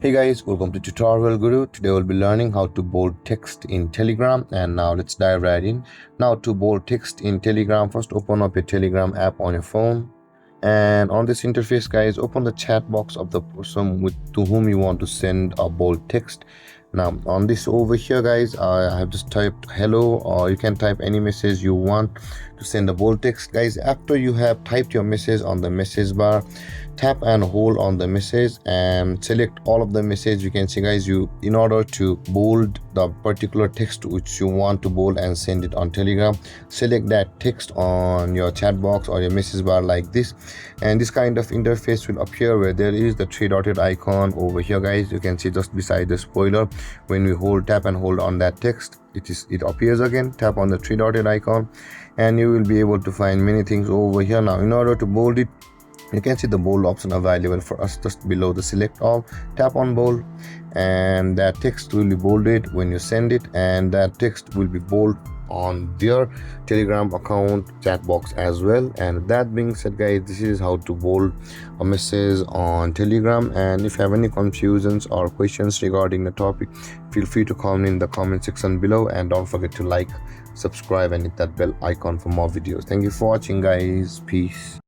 Hey guys, welcome to Tutorial Guru. Today we'll be learning how to bold text in Telegram, and now let's dive right in. Now to bold text in Telegram, first open up your Telegram app on your phone, and on this interface guys, open the chat box of the person to whom you want to send a bold text. Now on this over here guys, I have just typed hello, or you can type any message you want to send a bold text guys. After you have typed your message on the message bar, tap and hold on the message and select all of the message. You can see guys, in order to bold the particular text which you want to bold and send it on Telegram, select that text on your chat box or your message bar like this, and this kind of interface will appear where there is the three dotted icon over here guys. You can see just beside the spoiler, when we tap and hold on that text, it appears again. Tap on the three dotted icon and you will be able to find many things over here. Now in order to bold it, you can see the bold option available for us just below the select all. Tap on bold and that text will be bolded when you send it, and that text will be bold on their Telegram account chat box as well. And that being said guys, this is how to bold a message on Telegram. And if you have any confusions or questions regarding the topic, feel free to comment in the comment section below, and don't forget to like, subscribe and hit that bell icon for more videos. Thank you for watching guys. Peace.